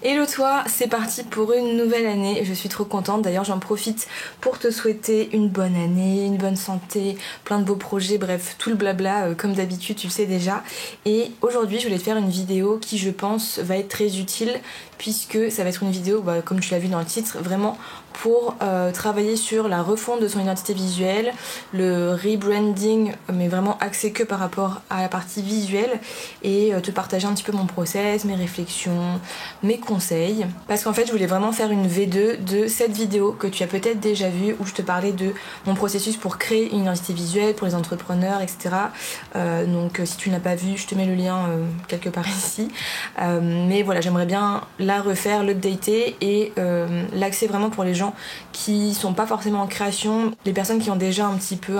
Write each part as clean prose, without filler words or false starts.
Hello toi, c'est parti pour une nouvelle année, je suis trop contente, d'ailleurs j'en profite pour te souhaiter une bonne année, une bonne santé, plein de beaux projets, bref tout le blabla comme d'habitude tu le sais déjà. Et aujourd'hui je voulais te faire une vidéo qui je pense va être très utile puisque ça va être une vidéo, comme tu l'as vu dans le titre, vraiment pour travailler sur la refonte de son identité visuelle, le rebranding mais vraiment axé que par rapport à la partie visuelle et te partager un petit peu mon process, mes réflexions, mes conseils, parce qu'en fait je voulais vraiment faire une V2 de cette vidéo que tu as peut-être déjà vue où je te parlais de mon processus pour créer une identité visuelle pour les entrepreneurs, etc. Donc si tu n'as pas vu, je te mets le lien quelque part ici. Mais voilà, j'aimerais bien la refaire, l'updater et l'axer vraiment pour les gens qui sont pas forcément en création, les personnes qui ont déjà un petit peu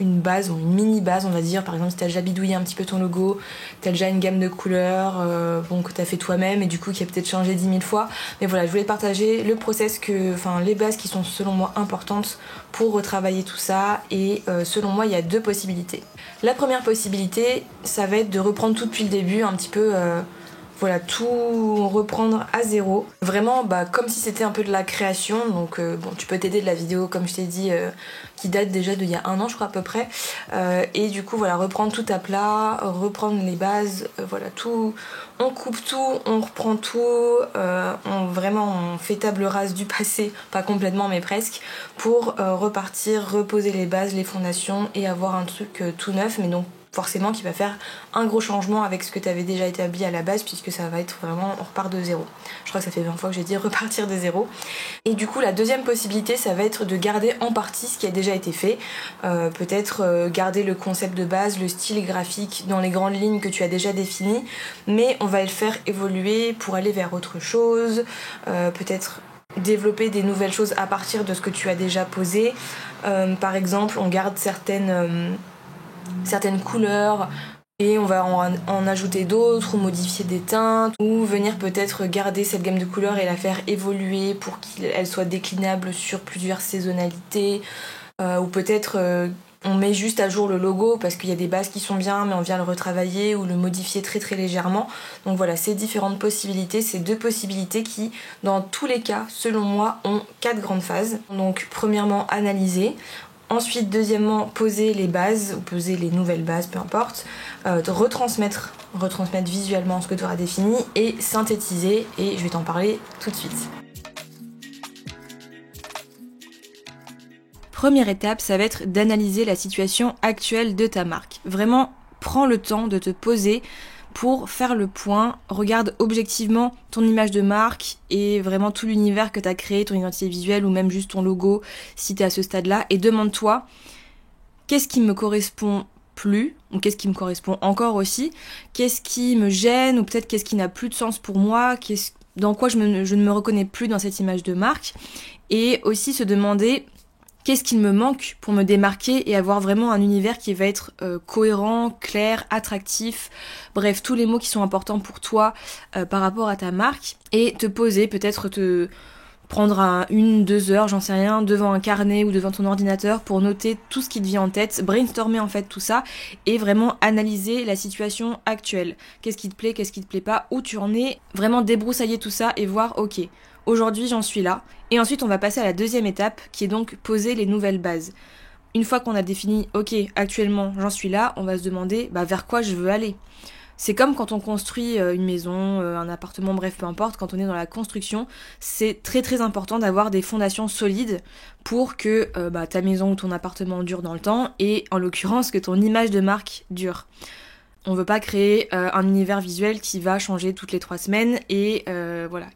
une base ou une mini base on va dire, par exemple si t'as déjà bidouillé un petit peu ton logo, t'as déjà une gamme de couleurs que t'as fait toi-même et du coup qui a peut-être changé 10 000 fois, mais voilà je voulais partager le process les bases qui sont selon moi importantes pour retravailler tout ça et selon moi il y a deux possibilités. La première possibilité ça va être de reprendre tout depuis le début, un petit peu tout reprendre à zéro. Vraiment comme si c'était un peu de la création. Donc tu peux t'aider de la vidéo comme je t'ai dit qui date déjà d'il y a 1 an je crois à peu près. Et du coup reprendre tout à plat, reprendre les bases, tout. On coupe tout, on reprend tout, on fait table rase du passé, pas complètement mais presque, pour repartir, reposer les bases, les fondations et avoir un truc tout neuf, mais donc forcément qui va faire un gros changement avec ce que tu avais déjà établi à la base puisque ça va être vraiment, on repart de zéro. Je crois que ça fait 20 fois que j'ai dit repartir de zéro. Et du coup la deuxième possibilité ça va être de garder en partie ce qui a déjà été fait, peut-être garder le concept de base, le style graphique dans les grandes lignes que tu as déjà défini, mais on va le faire évoluer pour aller vers autre chose, peut-être développer des nouvelles choses à partir de ce que tu as déjà posé. Par exemple on garde certaines couleurs et on va en ajouter d'autres ou modifier des teintes ou venir peut-être garder cette gamme de couleurs et la faire évoluer pour qu'elle soit déclinable sur plusieurs saisonnalités, ou peut-être on met juste à jour le logo parce qu'il y a des bases qui sont bien mais on vient le retravailler ou le modifier très très légèrement. Donc voilà, ces différentes possibilités, ces deux possibilités qui dans tous les cas selon moi ont 4 grandes phases. Donc premièrement analyser. Ensuite, deuxièmement, poser les bases, ou poser les nouvelles bases, peu importe, retransmettre visuellement ce que tu auras défini, et synthétiser, et je vais t'en parler tout de suite. Première étape, ça va être d'analyser la situation actuelle de ta marque. Vraiment, prends le temps de te poser pour faire le point, regarde objectivement ton image de marque et vraiment tout l'univers que tu as créé, ton identité visuelle ou même juste ton logo si tu es à ce stade-là, et demande-toi qu'est-ce qui me correspond plus ou qu'est-ce qui me correspond encore aussi, qu'est-ce qui me gêne ou peut-être qu'est-ce qui n'a plus de sens pour moi, dans quoi je ne me reconnais plus dans cette image de marque, et aussi se demander qu'est-ce qu'il me manque pour me démarquer et avoir vraiment un univers qui va être cohérent, clair, attractif, bref, tous les mots qui sont importants pour toi par rapport à ta marque, et te poser, peut-être te prendre 1-2 heures, j'en sais rien, devant un carnet ou devant ton ordinateur pour noter tout ce qui te vient en tête, brainstormer en fait tout ça et vraiment analyser la situation actuelle. Qu'est-ce qui te plaît, qu'est-ce qui te plaît pas, où tu en es, vraiment débroussailler tout ça et voir ok, aujourd'hui j'en suis là. Et ensuite on va passer à la deuxième étape qui est donc poser les nouvelles bases. Une fois qu'on a défini ok, actuellement j'en suis là, on va se demander vers quoi je veux aller. C'est comme quand on construit une maison, un appartement, bref, peu importe, quand on est dans la construction, c'est très très important d'avoir des fondations solides pour que ta maison ou ton appartement dure dans le temps et en l'occurrence que ton image de marque dure. On veut pas créer un univers visuel qui va changer toutes les 3 semaines et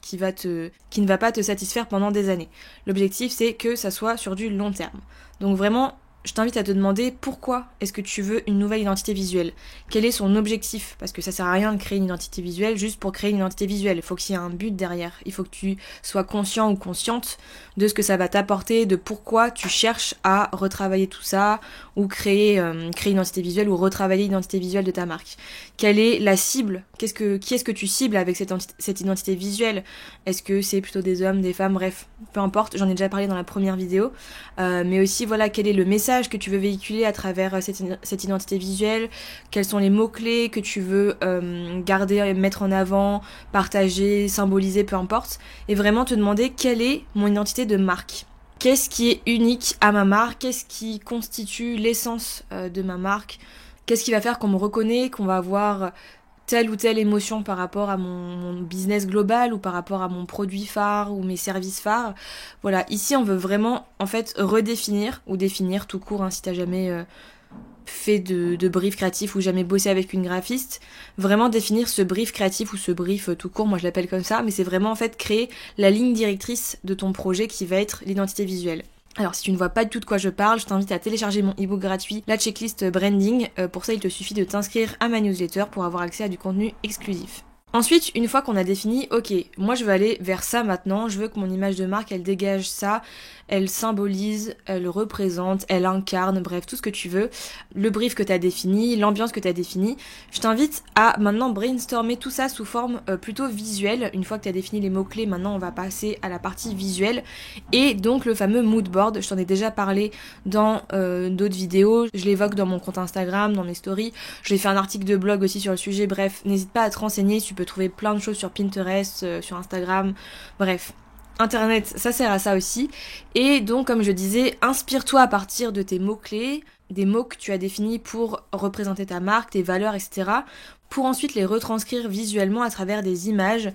qui ne va pas te satisfaire pendant des années. L'objectif c'est que ça soit sur du long terme. Donc vraiment, je t'invite à te demander pourquoi est-ce que tu veux une nouvelle identité visuelle. Quel est son objectif ? Parce que ça sert à rien de créer une identité visuelle juste pour créer une identité visuelle. Il faut qu'il y ait un but derrière. Il faut que tu sois conscient ou consciente de ce que ça va t'apporter, de pourquoi tu cherches à retravailler tout ça ou créer une identité visuelle ou retravailler l'identité visuelle de ta marque. Quelle est la cible ? Qui est-ce que tu cibles avec cette identité visuelle ? Est-ce que c'est plutôt des hommes, des femmes, bref, peu importe, j'en ai déjà parlé dans la première vidéo. Mais aussi, quel est le message message que tu veux véhiculer à travers cette identité visuelle, quels sont les mots-clés que tu veux garder, mettre en avant, partager, symboliser, peu importe, et vraiment te demander quelle est mon identité de marque. Qu'est-ce qui est unique à ma marque? Qu'est-ce qui constitue l'essence de ma marque? Qu'est-ce qui va faire qu'on me reconnaît, qu'on va avoir telle ou telle émotion par rapport à mon business global ou par rapport à mon produit phare ou mes services phares. Voilà, ici on veut vraiment en fait redéfinir ou définir tout court, hein, si t'as jamais fait de brief créatif ou jamais bossé avec une graphiste, vraiment définir ce brief créatif ou ce brief tout court, moi je l'appelle comme ça, mais c'est vraiment en fait créer la ligne directrice de ton projet qui va être l'identité visuelle. Alors si tu ne vois pas du tout de quoi je parle, je t'invite à télécharger mon ebook gratuit, la checklist branding. Pour ça, il te suffit de t'inscrire à ma newsletter pour avoir accès à du contenu exclusif. Ensuite, une fois qu'on a défini, ok, moi je veux aller vers ça maintenant, je veux que mon image de marque, elle dégage ça, elle symbolise, elle représente, elle incarne, bref, tout ce que tu veux, le brief que tu as défini, l'ambiance que tu as définie. Je t'invite à maintenant brainstormer tout ça sous forme plutôt visuelle. Une fois que tu as défini les mots-clés, maintenant on va passer à la partie visuelle et donc le fameux mood board. Je t'en ai déjà parlé dans d'autres vidéos, je l'évoque dans mon compte Instagram, dans mes stories, j'ai fait un article de blog aussi sur le sujet, bref, n'hésite pas à te renseigner, tu peux trouver plein de choses sur Pinterest, sur Instagram, bref. Internet, ça sert à ça aussi. Et donc, comme je disais, inspire-toi à partir de tes mots-clés, des mots que tu as définis pour représenter ta marque, tes valeurs, etc. pour ensuite les retranscrire visuellement à travers des images,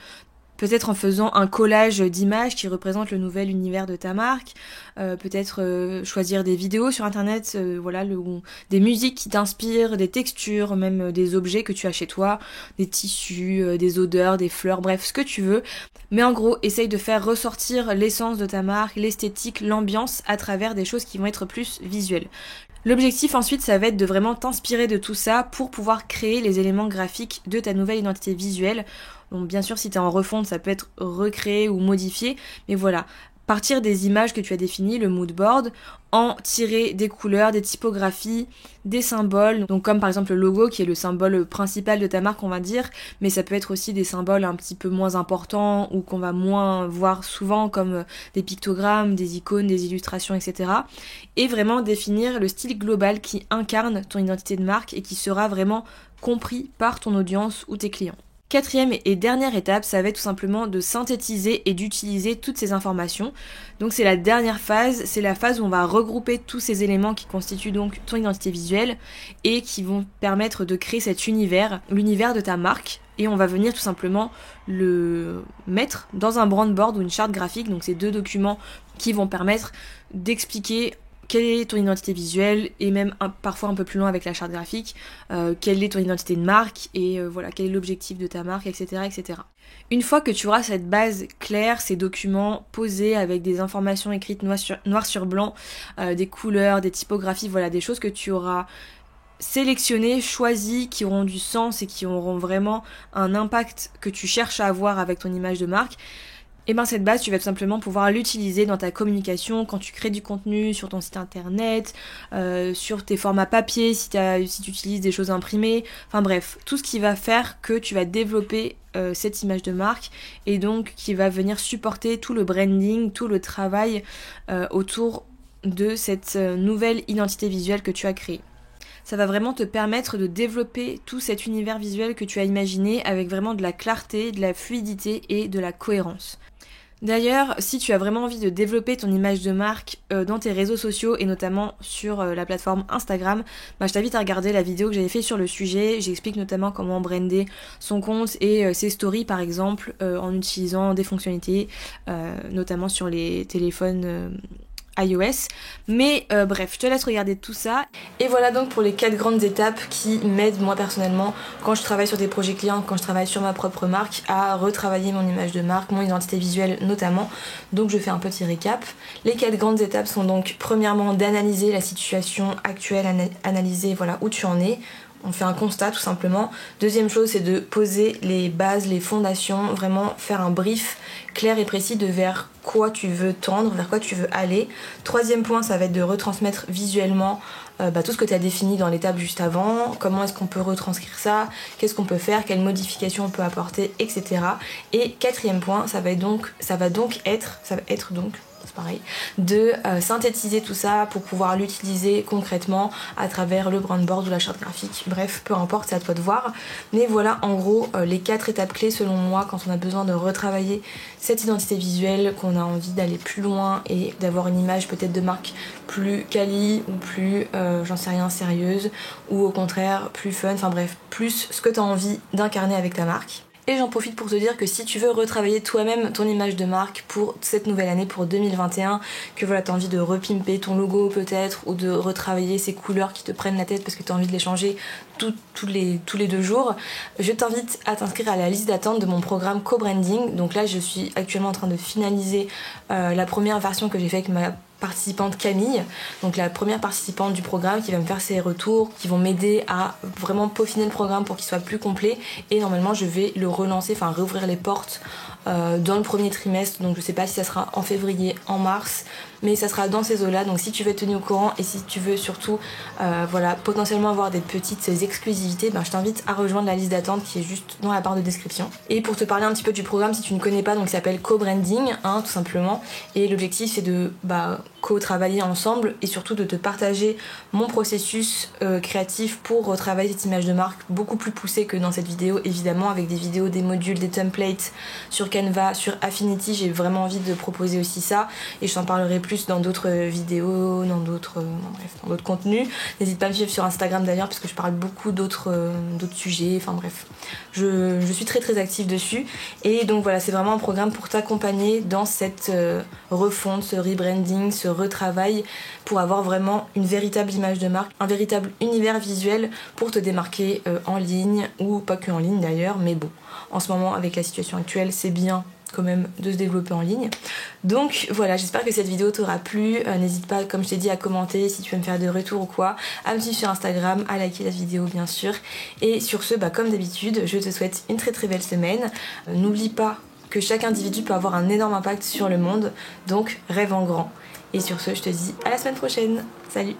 peut-être en faisant un collage d'images qui représentent le nouvel univers de ta marque, peut-être choisir des vidéos sur internet, des musiques qui t'inspirent, des textures, même des objets que tu as chez toi, des tissus, des odeurs, des fleurs, bref, ce que tu veux. Mais en gros, essaye de faire ressortir l'essence de ta marque, l'esthétique, l'ambiance à travers des choses qui vont être plus visuelles. L'objectif ensuite, ça va être de vraiment t'inspirer de tout ça pour pouvoir créer les éléments graphiques de ta nouvelle identité visuelle. Donc bien sûr, si t'es en refonte, ça peut être recréé ou modifié, mais voilà. Partir des images que tu as définies, le mood board, en tirer des couleurs, des typographies, des symboles, donc comme par exemple le logo qui est le symbole principal de ta marque on va dire, mais ça peut être aussi des symboles un petit peu moins importants ou qu'on va moins voir souvent comme des pictogrammes, des icônes, des illustrations, etc. Et vraiment définir le style global qui incarne ton identité de marque et qui sera vraiment compris par ton audience ou tes clients. Quatrième et dernière étape, ça va être tout simplement de synthétiser et d'utiliser toutes ces informations. Donc c'est la dernière phase, c'est la phase où on va regrouper tous ces éléments qui constituent donc ton identité visuelle et qui vont permettre de créer cet univers, l'univers de ta marque. Et on va venir tout simplement le mettre dans un brand board ou une charte graphique. Donc c'est deux documents qui vont permettre d'expliquer quelle est ton identité visuelle et même parfois un peu plus loin avec la charte graphique, quelle est ton identité de marque et quel est l'objectif de ta marque, etc., etc. Une fois que tu auras cette base claire, ces documents posés avec des informations écrites noir sur blanc, des couleurs, des typographies, voilà, des choses que tu auras sélectionnées, choisies, qui auront du sens et qui auront vraiment un impact que tu cherches à avoir avec ton image de marque, et bien cette base, tu vas tout simplement pouvoir l'utiliser dans ta communication, quand tu crées du contenu sur ton site internet, sur tes formats papier, si tu utilises des choses imprimées, enfin bref, tout ce qui va faire que tu vas développer cette image de marque et donc qui va venir supporter tout le branding, tout le travail autour de cette nouvelle identité visuelle que tu as créée. Ça va vraiment te permettre de développer tout cet univers visuel que tu as imaginé avec vraiment de la clarté, de la fluidité et de la cohérence. D'ailleurs, si tu as vraiment envie de développer ton image de marque dans tes réseaux sociaux et notamment sur la plateforme Instagram, je t'invite à regarder la vidéo que j'avais fait sur le sujet. J'explique notamment comment brander son compte et ses stories par exemple en utilisant des fonctionnalités notamment sur les téléphones iOS, mais bref, je te laisse regarder tout ça. Et voilà donc pour les 4 grandes étapes qui m'aident moi personnellement quand je travaille sur des projets clients, quand je travaille sur ma propre marque, à retravailler mon image de marque, mon identité visuelle notamment. Donc je fais un petit récap. Les 4 grandes étapes sont donc premièrement d'analyser la situation actuelle, analyser où tu en es. On fait un constat tout simplement. Deuxième chose, c'est de poser les bases, les fondations, vraiment faire un brief clair et précis de vers quoi tu veux tendre, vers quoi tu veux aller. Troisième point, ça va être de retransmettre visuellement tout ce que tu as défini dans l'étape juste avant, comment est-ce qu'on peut retranscrire ça, qu'est-ce qu'on peut faire, quelles modifications on peut apporter, etc. Et quatrième point, ça va être pareil, de synthétiser tout ça pour pouvoir l'utiliser concrètement à travers le brand board ou la charte graphique. Bref, peu importe, c'est à toi de voir. Mais voilà en gros les 4 étapes clés selon moi quand on a besoin de retravailler cette identité visuelle, qu'on a envie d'aller plus loin et d'avoir une image peut-être de marque plus quali ou plus, j'en sais rien, sérieuse, ou au contraire plus fun, enfin bref, plus ce que tu as envie d'incarner avec ta marque. Et j'en profite pour te dire que si tu veux retravailler toi-même ton image de marque pour cette nouvelle année, pour 2021, que voilà, tu as envie de repimper ton logo peut-être, ou de retravailler ces couleurs qui te prennent la tête parce que tu as envie de les changer tous les 2 jours, je t'invite à t'inscrire à la liste d'attente de mon programme co-branding. Donc là, je suis actuellement en train de finaliser la première version que j'ai fait avec ma participante Camille, donc la première participante du programme qui va me faire ses retours, qui vont m'aider à vraiment peaufiner le programme pour qu'il soit plus complet, et normalement je vais le relancer, enfin réouvrir les portes dans le premier trimestre, donc je sais pas si ça sera en février, en mars, mais ça sera dans ces eaux-là. Donc si tu veux être tenu au courant et si tu veux surtout voilà, potentiellement avoir des petites exclusivités, je t'invite à rejoindre la liste d'attente qui est juste dans la barre de description. Et pour te parler un petit peu du programme, si tu ne connais pas, donc il s'appelle co-branding, tout simplement, et l'objectif c'est de co-travailler ensemble et surtout de te partager mon processus créatif pour retravailler cette image de marque beaucoup plus poussée que dans cette vidéo, évidemment, avec des vidéos, des modules, des templates sur Canva, sur Affinity. J'ai vraiment envie de proposer aussi ça et je t'en parlerai plus dans d'autres vidéos, dans d'autres contenus. N'hésite pas à me suivre sur Instagram d'ailleurs parce que je parle beaucoup d'autres sujets, enfin bref, je suis très très active dessus. Et donc voilà, c'est vraiment un programme pour t'accompagner dans cette refonte, ce rebranding, ce retravail, pour avoir vraiment une véritable image de marque, un véritable univers visuel pour te démarquer en ligne, ou pas que en ligne d'ailleurs, mais bon, en ce moment avec la situation actuelle c'est bien quand même de se développer en ligne. Donc voilà, j'espère que cette vidéo t'aura plu. N'hésite pas, comme je t'ai dit, à commenter si tu veux me faire des retours ou quoi, à me suivre sur Instagram, à liker la vidéo bien sûr. Et sur ce, comme d'habitude, je te souhaite une très très belle semaine. N'oublie pas que chaque individu peut avoir un énorme impact sur le monde, donc rêve en grand. Et sur ce, je te dis à la semaine prochaine. Salut!